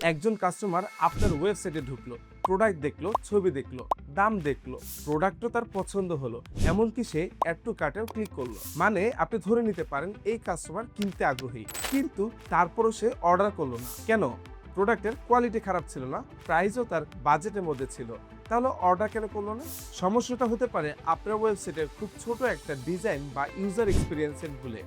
একজন কাস্টমার আপনার ওয়েবসাইটে ঢুকলো, প্রোডাক্ট দেখলো, ছবি দেখলো, দাম দেখলো, প্রোডাক্টও তার পছন্দ হলো, এমনকি সে অ্যাড টু কার্টেও ক্লিক করলো। মানে আপনি ধরে নিতে পারেন এই কাস্টমার কিনতে আগ্রহী, কিন্তু তারপরও সে অর্ডার করলো না। কেন? প্রোডাক্টের কোয়ালিটি খারাপ ছিল না, প্রাইসও তার বাজেটের মধ্যে ছিল। তাহলে অর্ডার কেন করলো না? সমস্যাটা হতে পারে আপনার ওয়েবসাইটের খুব ছোট একটা ডিজাইন বা ইউজার এক্সপিরিয়েন্সের ভুলে।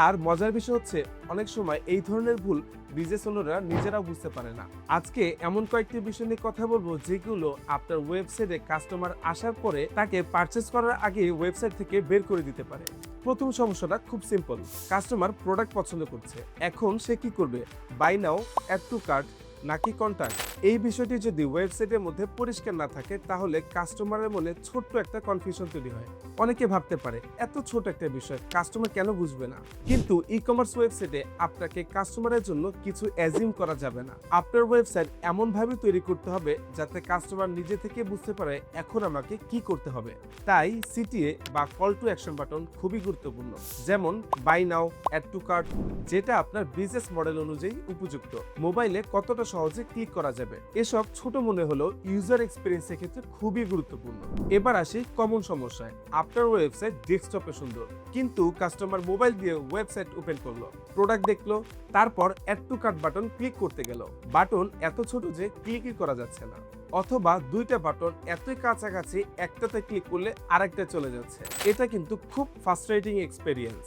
আর মজার বিষয় হচ্ছে, অনেক সময় এই ধরনের ভুল বিজনেস ওনাররা নিজেরাও বুঝতে পারে না। আজকে এমন কয়েকটি বিষয় নিয়ে কথা বলবো যেগুলো আপনার ওয়েবসাইটে কাস্টমার আসার পরে তাকে পারচেস করার আগে ওয়েবসাইট থেকে বের করে দিতে পারে। প্রথম সমস্যাটা খুব সিম্পল। কাস্টমার প্রোডাক্ট পছন্দ করছে, এখন সে কি করবে? Buy now, add to cart নাকি কন্টাক্ট? এই বিষয়টি যদি ওয়েবসাইটের মধ্যে পরিষ্কার না থাকে তাহলে কাস্টমারের মনে ছোট্ট একটা কনফিউশন তৈরি হয়। অনেকে ভাবতে পারে এত ছোট একটা বিষয় কাস্টমার কেন বুঝবে না, কিন্তু ই কমার্স ওয়েবসাইটে আপনাকে কাস্টমারের জন্য কিছু অ্যাজিউম করা যাবে না। আপনার ওয়েবসাইট এমন ভাবে তৈরি করতে হবে যাতে কাস্টমার নিজে থেকে বুঝতে পারে এখন আমাকে কি করতে হবে। তাই সিটিএ বা কল টু অ্যাকশন বাটন খুবই গুরুত্বপূর্ণ। যেমন buy now, add to cart, যেটা আপনার বিজনেস মডেল অনুযায়ী উপযুক্ত। মোবাইলে কতটা সহজে ক্লিক করা যাবে, এসব ছোট মনে হলো ইউজার এক্সপিরিয়েন্সের ক্ষেত্রে খুবই গুরুত্বপূর্ণ। এবার আসি কমন সমস্যায়। আপনার ওয়েবসাইট ডেস্কটপে সুন্দর, কিন্তু কাস্টমার মোবাইল দিয়ে ওয়েবসাইট ওপেন করলো, প্রোডাক্ট দেখলো, তারপর add to cart button click করতে গেল। বাটন এত ছোট যে ক্লিকই করা যাচ্ছে না, অথবা দুইটা বাটন এতই কাছাকাছি একটাতে ক্লিক করলে আরেকটা চলে যাচ্ছে। এটা কিন্তু খুব ফ্রাস্ট্রেটিং এক্সপেরিয়েন্স।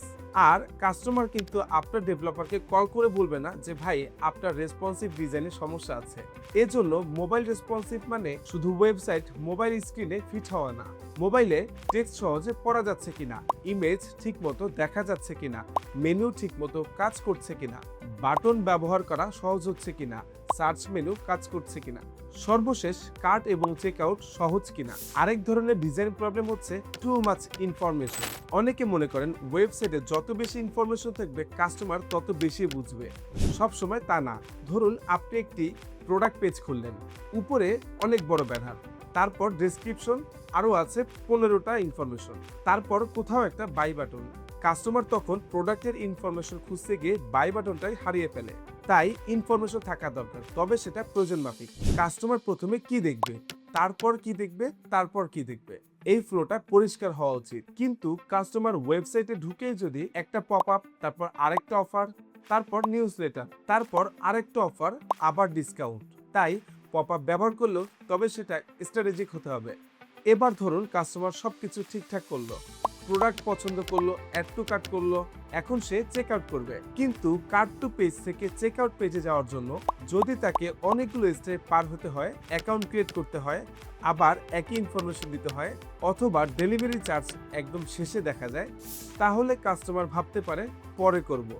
আর কাস্টমার কিন্তু আপনার ডেভেলপারকে কল করে বলবে না যে ভাই আপনার রেসপন্সিভ ডিজাইনের সমস্যা আছে। এজন্য মোবাইল রেসপন্সিভ মানে শুধু ওয়েবসাইট মোবাইল স্ক্রিনে ফিট হওয়া না, মোবাইলে টেক্সট সহজে পড়া যাচ্ছে কিনা, ইমেজ ঠিকমতো দেখা যাচ্ছে কিনা, মেনু ঠিকমতো কাজ করছে কিনা, বাটন ব্যবহার করা সহজ হচ্ছে কিনা, সার্চ মেনু কাজ করছে কিনা, সর্বশেষ কার্ট এবং চেক আউট সহজ কিনা। আরেক ধরনের ডিজাইন প্রবলেম হচ্ছে টু মাচ ইনফরমেশন। অনেকে মনে করেন ওয়েবসাইটে যত বেশি ইনফরমেশন থাকবে কাস্টমার তত বেশি বুঝবে। সব সময় তা না। ধরুন আপনি একটি প্রোডাক্ট পেজ খুললেন, উপরে অনেক বড় ব্যানার, তারপর ডেসক্রিপশন, আরও আছে 15টা ইনফরমেশন, তারপর কোথাও একটা বাই বাটন। কাস্টমার তখন প্রোডাক্টের ইনফরমেশন খুঁজতে গিয়ে বাই বাটনটাই হারিয়ে ফেলে। তাই ইনফরমেশন থাকা দরকার, তবে সেটা প্রয়োজন মাফিক। কাস্টমার প্রথমে কি দেখবে, তারপর কি দেখবে, তারপর কি দেখবে, এই ফ্লোটা পরিষ্কার হওয়া উচিত। কিন্তু কাস্টমার ওয়েবসাইটে ঢুকেই যদি একটা পপ আপ, তারপর আরেকটা অফার, তারপর নিউজ লেটার, তারপর আরেকটা অফার, আবার ডিসকাউন্ট, তাই পপ আপ ব্যবহার করলেও তবে সেটা স্ট্র্যাটেজিক হতে হবে। এবার ধরুন কাস্টমার সবকিছু ঠিকঠাক করলো, প্রোডাক্ট পছন্দ করলো, অ্যাড টু কার্ট করলো, এখন সে চেক আউট করবে। কিন্তু কার্ট টু পেজ থেকে চেক আউট পেজে যাওয়ার জন্য যদি তাকে অনেকগুলো স্টেপ পার হতে হয়, অ্যাকাউন্ট ক্রিয়েট করতে হয়, আবার একই ইনফরমেশন দিতে হয়, অথবা ডেলিভারি চার্জ একদম শেষে দেখা যায়, তাহলে কাস্টমার ভাবতে পারে পরে করব।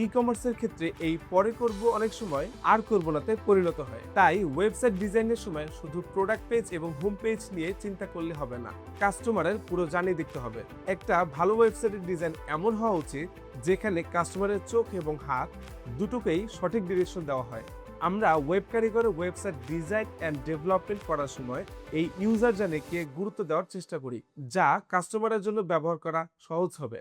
ই কমার্সের ক্ষেত্রে এই পরে করব অনেক সময় আর করব নাতে পরিণত হয়। তাই ওয়েবসাইট ডিজাইনের সময় শুধু প্রোডাক্ট পেজ এবং হোম পেজ নিয়ে চিন্তা করলে হবে না, কাস্টমারের পুরো জার্নি দেখতে হবে। একটা ভালো ওয়েবসাইটের ডিজাইন এমন হওয়া উচিত যেখানে কাস্টমারের চোখ এবং হাত দুটোকেই সঠিক ডিরেকশন দেওয়া হয়। আমরা ওয়েব কারিগরের ওয়েবসাইট ডিজাইন অ্যান্ড ডেভেলপমেন্ট করার সময় এই ইউজার জার্নিকে গুরুত্ব দেওয়ার চেষ্টা করি, যা কাস্টমারের জন্য ব্যবহার করা সহজ হবে।